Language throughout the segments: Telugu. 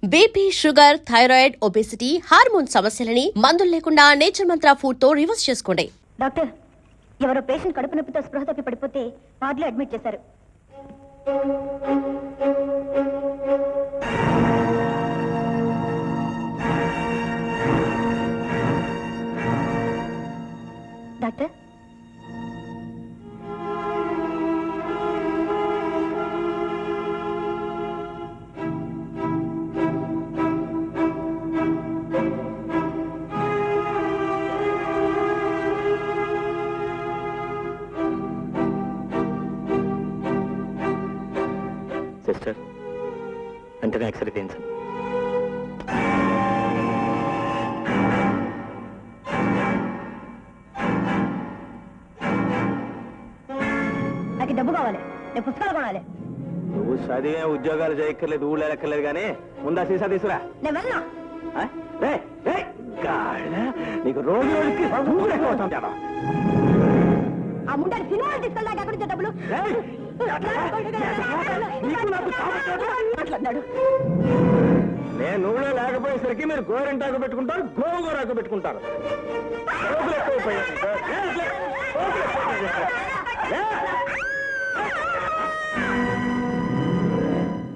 BP, sugar, thyroid, obesity, hormone సమస్యలని మందులు లేకుండా నేచర్ మంత్ర ఫుడ్ తో రివర్స్ చేసుకోండి. డాక్టర్, ఎవరో పేషెంట్ కడుపు నొప్పితో స్పృహ తప్పి పడిపోతే వార్డులో అడ్మిట్ చేశారు. డాక్టర్, సిస్టర్ వెంటనే ఎక్స్రే తీయించండి. నాకు డబ్బు కావాలి, నేను పుస్తకాలు కొనాలి. నువ్వు చదివే ఉద్యోగాలు చేయక్కర్లేదు, ఊళ్ళో ఎక్కర్లేదు, కానీ ముందా సీసా తీసురా. నేను వెళ్ళనా? నీకు రోజు రోజుకి ఎక్కువ. ఆ ముండాన్ని సినిమాలు తీసుకెళ్ళాక ఎక్కడి నుంచి డబ్బులు మాట్లాడినాడు. నేను నువ్వులో లేకపోయేసరికి మీరు గోరింటాకు పెట్టుకుంటారు, గోంగూరాకు పెట్టుకుంటారు. రోజులు ఎక్కువైపోయాయి.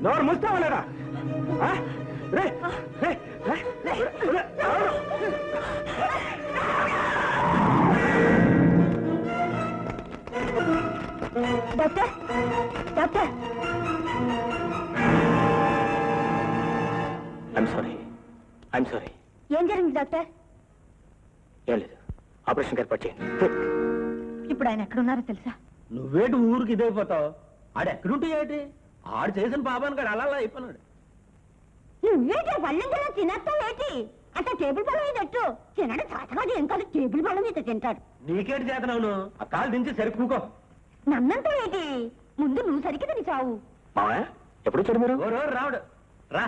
నోరు ముస్తావా లేదా? Doctor, doctor, I'm sorry. ఏం జరిగింది డాక్టర్? ఏం లేదు, ఆపరేషన్ ఏర్పాటు చేయండి. ఇప్పుడు ఆయన ఎక్కడున్నారో తెలుసా? నువ్వేటి ఊరికి ఇదైపోతావు? ఆడు ఎక్కడుంటే ఏంటి? ఆడు చేసిన పాపానికి ఆడు అలా అయిపోయినాడు. నువ్వేటి పళ్ళెంలో తినేస్తావేటి? అట్లా టేబుల్ పళ్ళ మీద పెట్టు. తినడం చాతగాడు ఏం కాదు, టేబుల్ పళ్ళ మీద తింటాడు. నీకేటి చేతనవును? ఆ కాలు దించి సరికూకో. నన్నంతా ఏంటి? ముందు నువ్వు సరికి తిని చావు. ఎప్పుడు వచ్చాడు మీరు? ఓ రోజు రావుడు రా,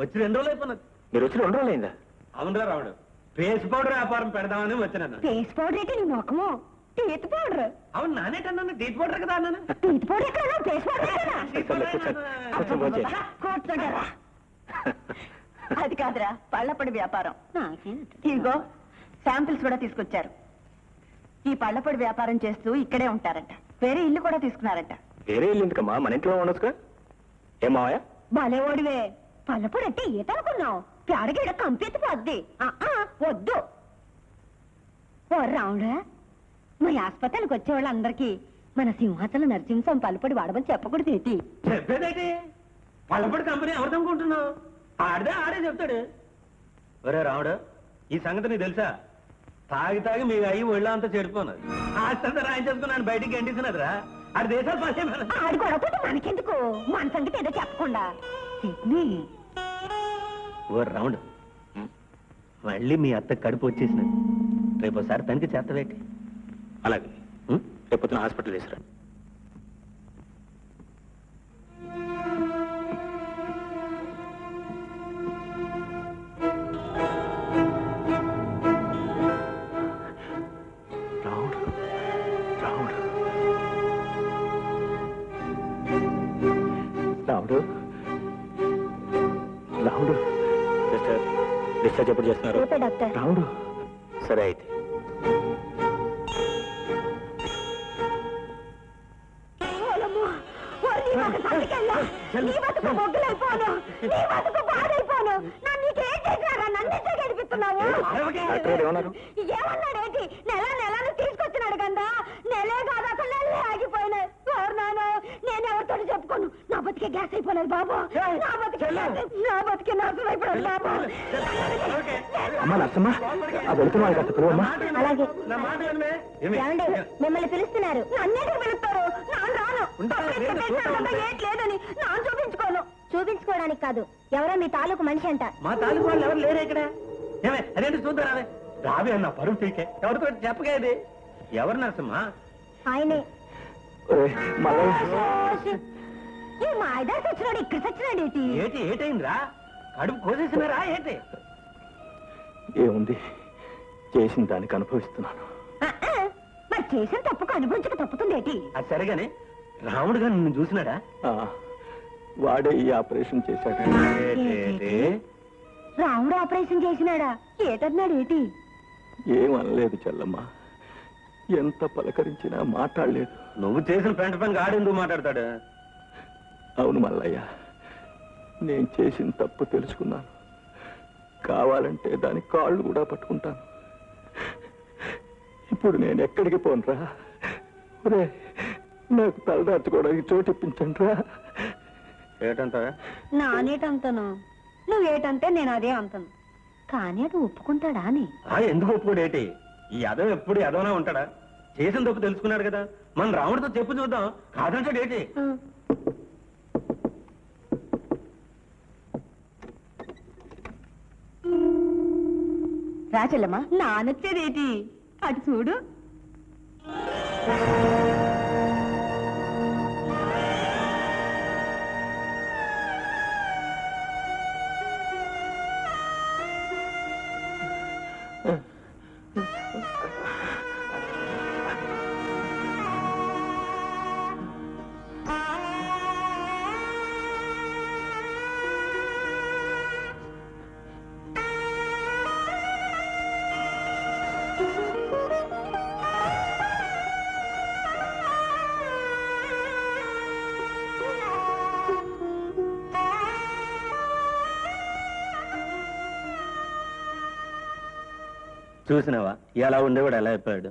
వచ్చి 2 రోజులు అయిపోయినది. మీరు వచ్చి 2 రోజులు అయిందా? అవునరా రావుడు, పేస్ పౌడర్ వ్యాపారం పెడదామని వచ్చినాను. ఫేస్ పౌడర్ ఏంటి నీ ముఖము? Teeth powder. అవును, నానేటన్నాను టీత్ పౌడర్ కదా అన్నాను. టీత్ పౌడర్ ఎక్కడ? ఫేస్ పౌడర్ కూర్చోంటారా? అది కాదురా, పళ్ళపొడి వ్యాపారం. ఇదిగో శాంపిల్స్ కూడా తీసుకొచ్చారు. ఈ పళ్ళపొడి వ్యాపారం చేస్తూ ఇక్కడే ఉంటారంట. వేరే ఇల్లు కూడా తీసుకున్నారంట. వేరే ఇల్లు ఎందుకమ్మా, మన ఇంట్లో ఉండొచ్చుగా. ఏం మావయ్య? భలేవాడివే. పళ్ళపొడి అంటే ఈత అనుకున్నావు? పేడగీడ కంపెత్తి పోద్ది. వద్దు. ఓ రావుడా, మరి ఆసుపత్రికి వచ్చే వాళ్ళందరికీ మన సింహాచలం నరసింహం పళ్ళపొడి వాడమని చెప్పకూడదు ఏంటి? చెప్పేదేటి? పళ్ళపొడి కంపెనీ ఎవరిదనుకుంటున్నావు? ఆడే చెప్తాడు. ఒరే రావుడు, ఈ సంగతి నీకు తెలుసా? తాగి మీ అయ్యి ఒళ్ళో అంతా చెడిపోన్నది. ఆస్తంతా రాయించేసుకున్నాను, బయటికి గంటిస్తున్నదిరా. ఆడి దేశాలు పని ఆడి గొడవతో మనకెందుకు? మన సంగతి ఏదో చెప్పకుండా. ఓ రావుడు, మళ్ళీ మీ అత్త కడుపు వచ్చేసినది. రేపు ఒకసారి తనకి చేతవేటి. అలాగే, రేపు హాస్పిటల్ తీసుకురా. రావుడు సిస్టర్, డిశ్చార్జ్ ఎప్పుడు చేస్తున్నారు? డాక్టర్. రావుడు, సరే అయితే. ఏమన్నాడేంటి? నెలను తీసుకొచ్చినాడు కదా. నెలే కాదు, అసలు నెలలే ఆగిపోయినాయి. నేను ఎవరితో చెప్పుకోను. నా బతికే గ్యాస్ అయిపోయినది బాబు. నా బతికే నాశనం అయిపోయినది బాబు. అమ్మా నర్సమ్మ, ఆ వెళుతున్న వాళ్ళకి అసలు పిలువమ్మా. అలాగే. మిమ్మల్ని పిలుస్తున్నారు. నన్నేటికి పిలుస్తారు? నాన్న రాను. లేదని నాన్న చూపించుకోను. చూపించుకోవడానికి కాదు, ఎవరో మీ తాలూకు మనిషి అంట. మా తాలూకు వాళ్ళు ఎవరు లేరే ఇక్కడ. ఏమే అదేంటి చూద్దారావే. రావే అన్న పరువు తీకే. ఎవరితో చెప్పగా ఇది? ఎవరు నరసమ్మా? ఆయనే. మా ఐదారు సచ్చినాడు, ఇక్కడ సచ్చినాడు ఏంటి? ఏటైందిరా? కడుపు కోసేసినారా ఏంటి? ఏముంది, చేసిన దానికి అనుభవిస్తున్నాను. మరి చేసిన తప్పుకు అనుభవించక తప్పుతుంది ఏంటి? అది సరేగానే రాముడుగా నిన్ను చూసినాడా? వాడే ఈ ఆపరేషన్ చేశాడు. ఏంటి? రాముడు ఆపరేషన్ చేసినాడా? ఏటన్నాడు ఏటి? ఏమనలేదు చెల్లమ్మ, ఎంత పలకరించినా మాట్లాడలేదు. నువ్వు చేసిన పెంట పని ఆడెందుకు మాట్లాడతాడు? అవును మల్లయ్య, నేను చేసిన తప్పు తెలుసుకున్నాను. కావాలంటే దాని కాళ్ళు కూడా పట్టుకుంటాను. ఇప్పుడు నేను ఎక్కడికి పోనురా? ఒరే, నాకు తలదాచుకోవడానికి చోటు ఇప్పించండి రా. ఏటంటావా? నానేటంతను, నువ్వేటంటే నేను అదే అంతను. కానీ అది ఒప్పుకుంటాడా అని? ఎందుకు ఒప్పుకోడు ఏంటి? ఈ యదవ ఎప్పుడు యదవనా ఉంటాడా? చేసిన తప్పు తెలుసుకున్నాడు కదా, మన రాముడితో చెప్పు చూద్దాం. కాదంటాడు ఏంటి? రాచెల్లమ్మా, నానొచ్చేదేటి? అటు చూడు. చూసినావా ఎలా ఉండేవాడు, ఎలా అయిపోయాడు?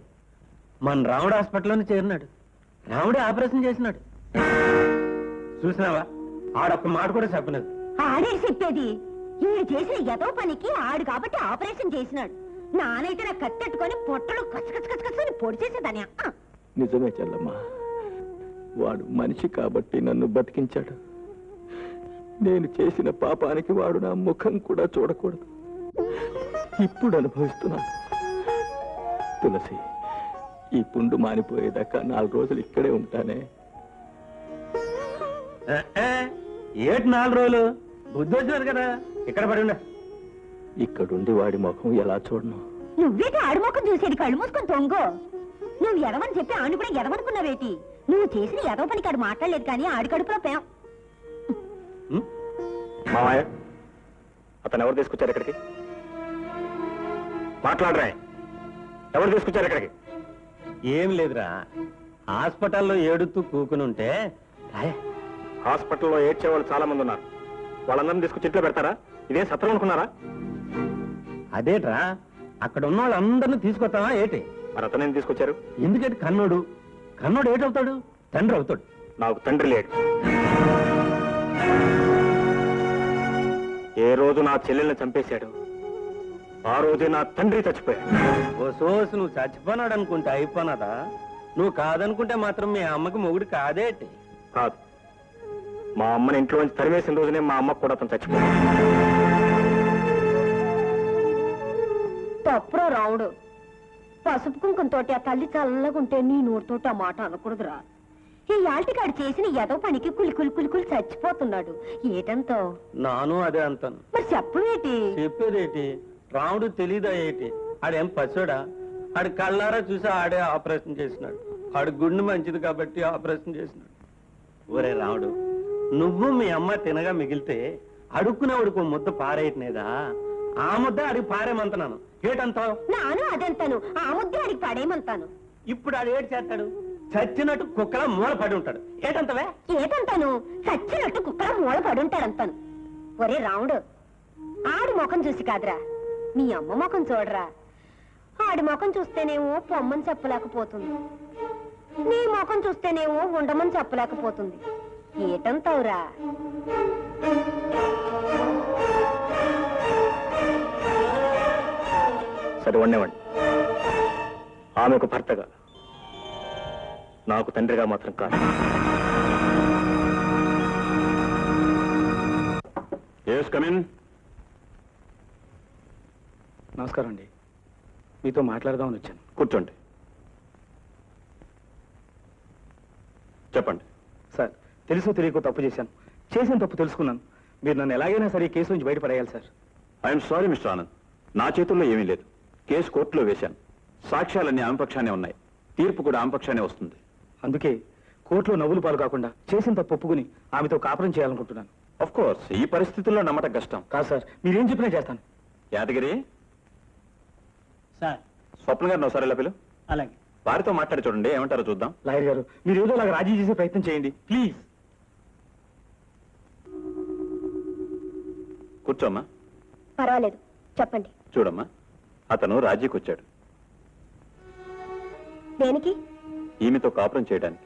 మన రాముడు హాస్పిటల్లోనే చేరినాడు, రాముడే ఆపరేషన్ చేసినాడు. చూసినావా, ఆడొక్క మాట కూడా చెప్పలేదు. ఆడే చెప్పేది. ఈడు చేసిన ఎదో పనికి ఆడు కాబట్టి ఆపరేషన్ చేసినాడు. నానైతే నా కత్తెట్టుకొని పొట్టలు కచ్చకచ్చకచ్చని పొడి చేసేదాని. నిజమే చెల్లమ్మ, వాడు మనిషి కాబట్టి నన్ను బతికించాడు. నేను చేసిన పాపానికి వాడు నా ముఖం కూడా చూడకూడదు. ఇప్పుడు అనుభవిస్తున్నాను. తులసి, ఈ పుండు మానిపోయేదాకా 4 రోజులు ఇక్కడే ఉంటానే. ఏటి 4 రోజులు? బుద్ధి వచ్చినారు కదా, ఇక్కడ పడి ఉండ. ఇక్కడుండి వాడి ముఖం ఎలా చూడను? నువ్వేటి ఆడి ముఖం చూసేది? కళ్ళు మూసుకొని తొంగో. నువ్వు ఎదవని చెప్పి ఆడు కూడా ఎదవనుకున్నావేటి? నువ్వు చేసిన ఎదవ పనికి ఆడు మాట్లాడలేదు కానీ ఆడి కడుపులో పేం. మామయ్య, అతను ఎవరు తీసుకొచ్చారు ఇక్కడికి? మాట్లాడరా, ఎవరు తీసుకొచ్చారు ఇక్కడికి? ఏం లేదురా, హాస్పిటల్లో ఏడుతూ కూకుని ఉంటే. హాస్పిటల్లో ఏడ్చేవాళ్ళు చాలా మంది ఉన్నారు. వాళ్ళందరినీ తీసుకొచ్చి ఇంట్లో పెడతారా? ఇదే సత్రం అనుకున్నారా? అదేట్రా, అక్కడ ఉన్న వాళ్ళందరినీ తీసుకొస్తావా ఏటి? మరి అతనేం తీసుకొచ్చారు? ఎందుకంటే కన్నోడు ఏటవుతాడు? తండ్రి అవుతాడు. నాకు తండ్రి లేడు. ఏ రోజు నా చెల్లెల్ని చంపేశాడు, ఆ రోజే నా తండ్రి చచ్చిపోయాడు. ఓ సోసు, నువ్వు చచ్చిపోనాడు అనుకుంటే అయిపోనాదా? నువ్వు కాదనుకుంటే మాత్రం మీ అమ్మకి మొగుడు కాదేటి? కాదు, మా అమ్మని ఇంట్లో నుంచి తరివేసిన రోజునే మా అమ్మ కూడా అతను చచ్చిపోయాడు. తప్పురా రావుడు. పసుపు కుంకంతోటి ఆ తల్లి చల్లగుంటే నీ నోటితోటి ఆ మాట అనకూడదురా. ఈ యాల్టికాడు చేసిన ఎదో పనికి కులి చచ్చిపోతున్నాడు. ఏటంతో? నాను అదే అంటాను. మరి చెప్పవేటి? చెప్పేదేటి? రాముడు తెలీదా ఏటి? ఆడేం పచ్చోడా? ఆడి కళ్ళారా చూసి ఆడే ఆపరేషన్ చేసినాడు. ఆడి గుండె మంచిది కాబట్టి ఆపరేషన్ చేసినాడు. ఒరే రాముడు, నువ్వు మీ అమ్మ తినగా మిగిలితే అడుక్కునేవాడికి ముద్ద పారేయట్లేదా? ఆ ముద్ద అడిగి పారేమంటున్నాను. ఏటంతావు? నాను అదంతాను, ఆ ముద్దే అడిగి పడేయమంతాను. ఇప్పుడు ఆడు ఏడు చేస్తాడు? చచ్చినట్టు కుక్కలా మూల పడి ఉంటాడు. ఏటంతవే? ఏటంతాను? చచ్చినట్టు కుక్కల మూల పడుంటాడంతాను. ఒరే రాముడు, ఆడి ముఖం చూసి కాదురా, మీ అమ్మ ముఖం చూడరా. ఆడి ముఖం చూస్తేనేమో పొమ్మని చెప్పలేకపోతుంది, నీ ముఖం చూస్తేనేమో ఉండమని చెప్పలేకపోతుంది. ఏటంతావురా? సరే వండేవండి. ఆమెకు భర్తగా, నాకు తండ్రిగా మాత్రం కాదు. నమస్కారం అండి, మీతో మాట్లాడదామని వచ్చాను. కూర్చోండి. చెప్పండి. సార్, తెలుసో తెలియకో తప్పు చేశాను. చేసిన తప్పు తెలుసుకున్నాను. మీరు నన్ను ఎలాగైనా సరే ఈ కేసు నుంచి బయటపడేయాలి sir. I'm sorry mister Anand, నా చేతుల్లో ఏమీ లేదు. కేసు కోర్టులో వేశాను. సాక్ష్యాలన్నీ ఆమె పక్షానే ఉన్నాయి. తీర్పు కూడా ఆమె పక్షానే వస్తుంది. అందుకే కోర్టులో నవ్వులు పాలు కాకుండా చేసిన తప్పు ఒప్పుకుని ఆమెతో కాపురం చేయాలనుకుంటున్నాను. ఆఫ్ కోర్స్ ఈ పరిస్థితుల్లో నమ్మటం కష్టం. కాదు సార్, మీరేం చెప్పినా చేస్తాను. యాదగిరి, సార్ స్వప్న గారిని ఒకసారి ఇలా పిలు. అలాగే. వారితో మాట్లాడి చూడండి, ఏమంటారో చూద్దాం. లాయర్ గారు, మీరు ఏదో అలాగ రాజీ చేసే ప్రయత్నం చేయండి ప్లీజ్. కూర్చోమ్మా. పర్వాలేదు, చెప్పండి. చూడమ్మా, అతను రాజీకి వచ్చాడు. దేనికి? ఈమెతో కాపురం చేయడానికి.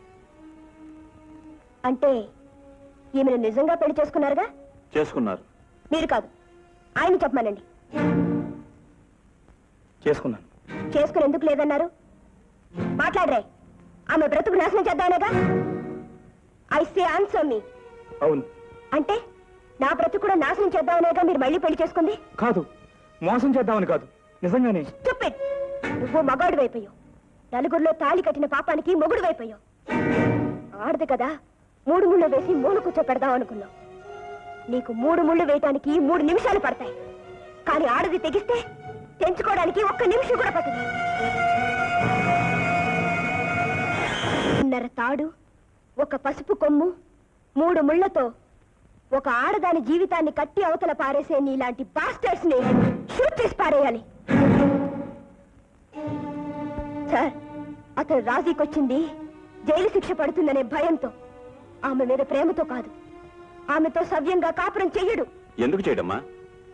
అంటే ఈమెను నిజంగా పెళ్లి చేసుకున్నారుగా? చేసుకున్నారు. మీరు కాదు, ఆయన చెప్పమానండి. చేసుకున్నాను. చేసుకుని ఎందుకు లేదన్నారు? మాట్లాడరే. ఆమె బ్రతుకు నాశనం చేద్దామనేగా? ఐ సే ఆన్సర్ మీ. అవును. అంటే నా బ్రతుకు కూడా నాశనం చేద్దామనేగా మీరు మళ్ళీ పెళ్లి చేసుకుంది? కాదు, మోసం చేద్దామని కాదు, నిజంగానే. Stupid. నువ్వు మగాడు వైపోయావు. నలుగురిలో తాళి కట్టిన పాపానికి మొగుడు వైపోయావు. ఆడదు కదా, 3 ముళ్ళు వేసి మూడు కూర్చోపెడదాం అనుకున్నావు. నీకు 3 ముళ్ళు వేయటానికి 3 నిమిషాలు పడతాయి. కానీ ఆడది తెగిస్తే తెంచుకోవడానికి 1 నిమిషం కూడా పట్టదు. 1.5 తాడు, 1 పసుపు కొమ్ము, 3 ముళ్లతో ఒక ఆడదాని జీవితాన్ని కట్టి అవతల పారేసే నీలాంటి బాస్టర్స్ ని షూట్ చేసి పారేయాలి. సార్, అతను రాజీకొచ్చింది జైలు శిక్ష పడుతుందనే భయంతో, ఆమె మీద ప్రేమతో కాదు. ఆమెతో సవ్యంగా కాపురం చెయ్యడు. ఎందుకు చేయడమ్మా?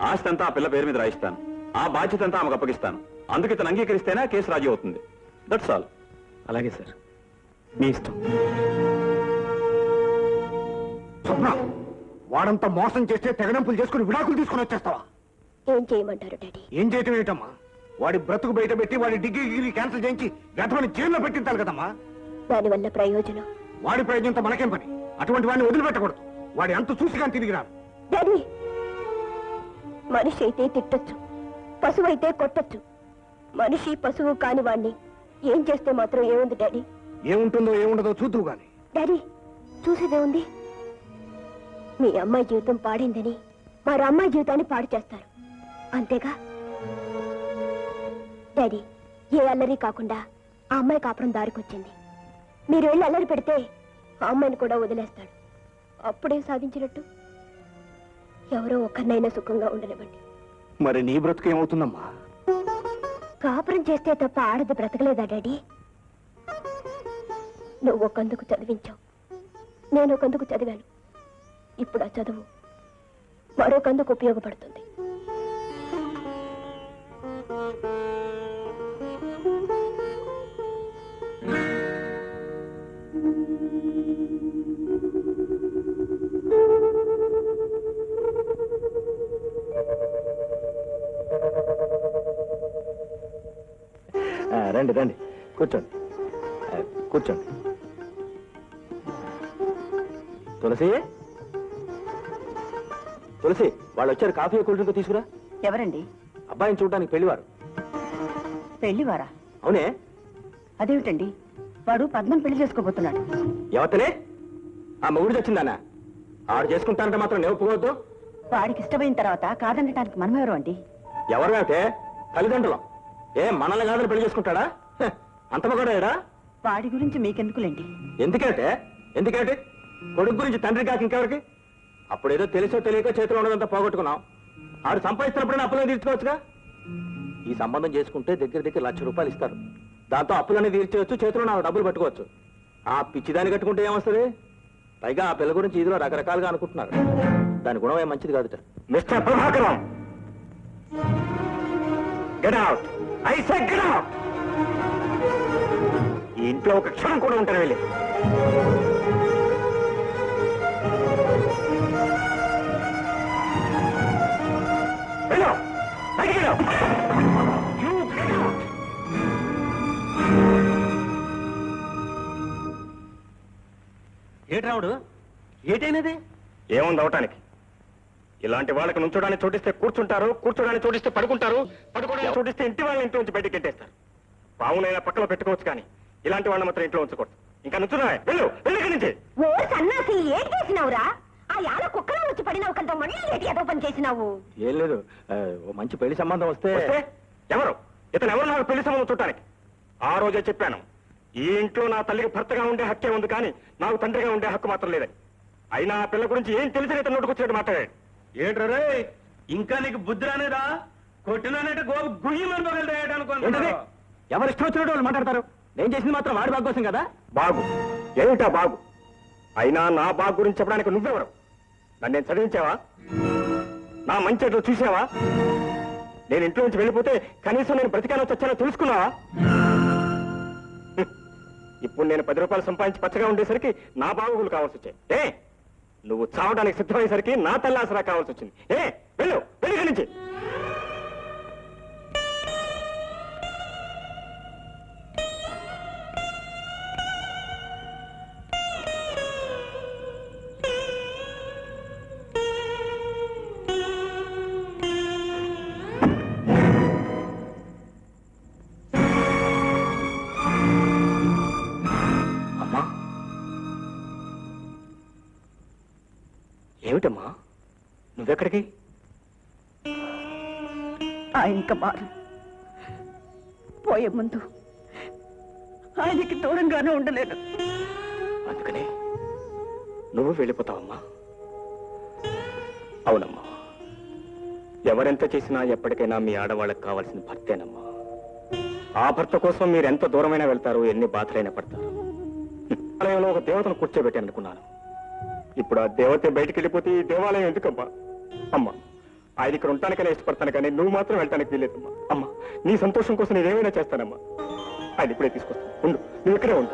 ఆస్తి అంతా ఆ పిల్ల పేరు మీద రాయిస్తాను, ఆ బాధ్యత అంతా ఆమెకు అప్పగిస్తాను. అందుకు ఇతను అంగీకరిస్తేనే కేసు రాజీ అవుతుంది. That's all. అలాగే సార్, మీ ఇష్టం. స్వప్న, వాడంతా మోసం చేస్తే తెగడంపులు చేసుకుని విడాకులు తీసుకుని వచ్చేస్తావా? ఏం చేయమంటారు డాడీ? ఏం చేయటం ఏంటమ్మా? వాడి బ్రతుకు బయట పెట్టి వాడి డిగ్రీ క్యాన్సిల్ చేయించి గతమని జైల్లో పెట్టించాలి కదమ్మా. దానివల్ల ప్రయోజనం? వాడి ప్రయోజనంతో మనకేం పని? అటువంటి వాడిని వదిలిపెట్టకూడదు. వాడి అంత చూసి కానీ తిరిగి రాను. డాడీ, మనిషి అయితే తిట్టొచ్చు, పశువు అయితే కొట్టొచ్చు. మనిషి పశువు కాని వాణ్ణి ఏం చేస్తే మాత్రం ఏముంది డాడీ? ఏముంటుందో ఏముండదో చూద్దువు గాని. డాడీ, చూసేదే ఉంది. మీ అమ్మాయి జీవితం పాడిందని మరో అమ్మాయి జీవితాన్ని పాడు చేస్తారు, అంతేగా? డాడీ, ఏ అల్లరి కాకుండా ఆ అమ్మాయి కాపురం దారికొచ్చింది. మీరు వెళ్ళి అల్లరి పెడితే ఆ అమ్మాయిని కూడా వదిలేస్తాడు. అప్పుడే సాధించినట్టు. ఎవరో ఒక్కరినైనా సుఖంగా ఉండనివ్వండి. మరి నీ బ్రతుకు ఏమవుతుందమ్మా? కాపురం చేస్తే తప్ప ఆడది బ్రతకలేదా డాడీ? నువ్వు ఒకందుకు చదివించావు, నేను ఒకందుకు చదివాను. ఇప్పుడు ఆ చదువు మరొకందుకు ఉపయోగపడుతుంది. రండి రండి, కూర్చోండి. కూర్చోండి. తులసి, తులసి, వాళ్ళు వచ్చారు. కాఫీ కూల్ డ్రింక్ తీసుకురా. ఎవరండి? అబ్బాయిని చూడడానికి పెళ్లివారు. పెళ్లివారా? అవునే. అదేమిటండి, వాడు పద్మని పెళ్లి చేసుకోబోతున్నాడు. ఎవతలే? ఆ మొగుడు వచ్చిందానా? ఆడు చేసుకుంటానంటే మాత్రం నేను ఒప్పుకోవద్దు. వాడికి ఇష్టమైన తర్వాత కాదనటానికి మనమెవరు అండి? ఎవరు అంటే తల్లిదండ్రులం. మనల్ని కాదని పెళ్లి చేసుకుంటాడా? అంత మగడాడా? వాడి గురించి మీకెందుకులేండి. ఎందుకంటే కొడుకు గురించి తండ్రి కాక ఇంకెవరికి? అప్పుడేదో తెలిసో తెలియక చేతిలో ఉన్నదంతా పోగొట్టుకున్నాం. ఆడు సంపాదిస్తున్నప్పుడైనా అప్పులని తీర్చుకోవచ్చుగా. ఈ సంబంధం చేసుకుంటే దగ్గర దగ్గర ₹1,00,000 ఇస్తారు. దాంతో అప్పులన్నీ తీర్చవచ్చు, చేతిలో 4 డబ్బులు పట్టుకోవచ్చు. ఆ పిచ్చిదాన్ని కట్టుకుంటే ఏమొస్తుంది? పైగా ఆ పిల్ల గురించి ఇదిలో రకరకాలుగా అనుకుంటున్నారు. దాని గుణం ఏం మంచిది కాదుట. Mister Prabhakaram, get out. I said get out. ఈ ఇంట్లో ఒక క్షణం కూడా ఉంటారు. వెళ్ళి వెళ్ళు, బయటికి వెళ్ళు. You get out. ఏటి రావుడు, ఏటైనది? ఏముంది అవటానికి? ఇలాంటి వాళ్ళకి నుంచోడానికి చోటిస్తే కూర్చుంటారు, కూర్చోడానికి చోటిస్తే పడుకుంటారు, పడుకోవడానికి చోటిస్తే ఇంటి వాళ్ళని ఇంట్లో నుంచి బయటకు గెట్టేస్తారు. పావునైనా పక్కలో పెట్టుకోవచ్చు కానీ ఇలాంటి వాళ్ళని మాత్రం ఇంట్లో ఉంచకూడదు. ఇంకా నుంచున్నా, వెళ్ళు, వెళ్ళి ఇక్కడి నుంచి. ఓ సన్నాసి, ఏం చేసినావురా? ఆ యాల కుక్కలో వచ్చి పడినావు కంట, మళ్ళీ ఏటి ఏదో పని చేసినావు? ఏం లేదు, ఓ మంచి పెళ్లి సంబంధం వస్తే. ఎవరు ఇతను? ఎవరు నాకు పెళ్లి సంబంధం చూడటానికి? ఆ రోజే చెప్పాను, ఈ ఇంట్లో నా తల్లికి భర్తగా ఉండే హక్కే ఉంది కానీ నాకు తండ్రిగా ఉండే హక్కు మాత్రం లేదని. అయినా ఆ పిల్ల గురించి ఏం తెలిసి ఇతను నోటుకొచ్చినట్టు మాట్లాడాడు. ఏంట్రే ఇంకా నీకు బుద్ధి రానేదా? కొట్టినానంటే గోపు గుయ్యమని పగలదాయట అనుకోండి. ఏంటది? ఎవరు ఇష్టం వచ్చినట్టు వాళ్ళు మాట్లాడతారు. నేను చేసింది మాత్రం వాడి బాగు కోసం కదా. బాగు ఏమిటా బాగు? అయినా నా బాగు గురించి చెప్పడానికి నువ్వెవరు? నన్ను నేను చదివించావా? నా మంచి ఎట్లు చూసావా? నేను ఇంట్లో నుంచి వెళ్ళిపోతే కనీసం నేను బ్రతికానో చచ్చానో తెలుసుకున్నావా? ఇప్పుడు నేను 10 రూపాయలు సంపాదించి పచ్చగా ఉండేసరికి నా బాగుగులు కావాల్సి వచ్చాయి. నువ్వు చావడానికి సిద్ధమయ్యేసరికి నా తల్లి ఆసరా కావాల్సి వచ్చింది. వెళ్ళు వెళ్ళి నుంచి. ఏమిటమ్మా నువ్వెక్కడికి? ఆయన మారు పోయే ముందు ఆయనకి దూరంగానే ఉండలేను. అందుకనే నువ్వు వెళ్ళిపోతావమ్మా? అవునమ్మా, ఎవరెంత చేసినా ఎప్పటికైనా మీ ఆడవాళ్ళకి కావాల్సిన భర్తేనమ్మా. ఆ భర్త కోసం మీరు ఎంత దూరమైనా వెళ్తారు, ఎన్ని బాధలైనా పడతారు. ఆలయంలో ఒక దేవతను కూర్చోబెట్టాను అనుకున్నాను. ఇప్పుడు ఆ దేవత బయటికి వెళ్ళిపోతే ఈ దేవాలయం ఎందుకమ్మా? అమ్మా, ఆయన ఇక్కడ ఉండటానికైనా ఇష్టపడతాను కానీ నువ్వు మాత్రం వెళ్ళటానికి వీల్లేదమ్మా. అమ్మా, నీ సంతోషం కోసం నేనేమైనా చేస్తానమ్మా. ఆయన ఇప్పుడే తీసుకొస్తాను. ఉండు, నువ్వు ఇక్కడే ఉండు.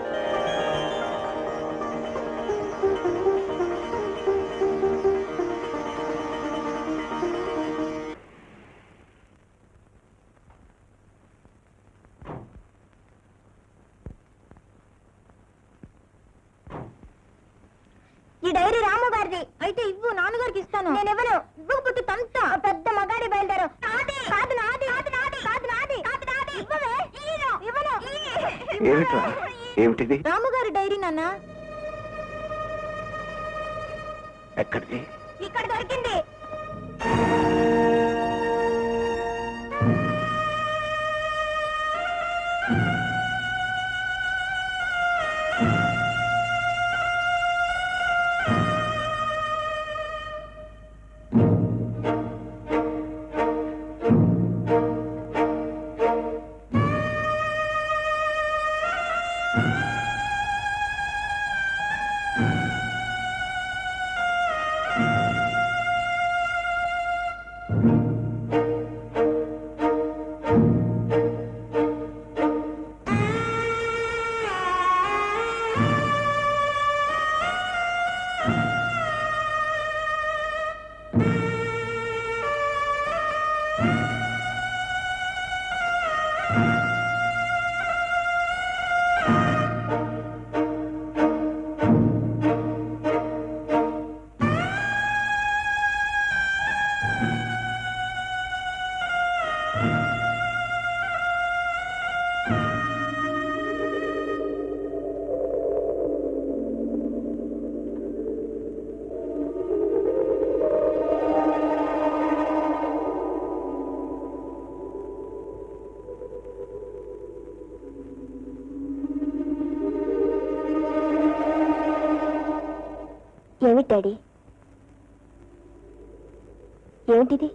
ఈ డైరీ రాము గారిది అయితే ఇవ్వు, నాన్నగారికి ఇస్తాను. నేను ఇవ్వను. ఇవ్వకపోతే తంత పెద్ద మగాడి బయలుదేరు. కాదు నాది, కాదు నాది, కాదు నాది, కాదు నాది. ఇవ్వవే. ఇవ్వను. ఏమిట్రా? ఏమిటిది? రాము గారి డైరీ నాన్న. ఎక్కడిది? ఇక్కడ దొరికింది. ఏమిటి డాడీ? ఏమిటిది?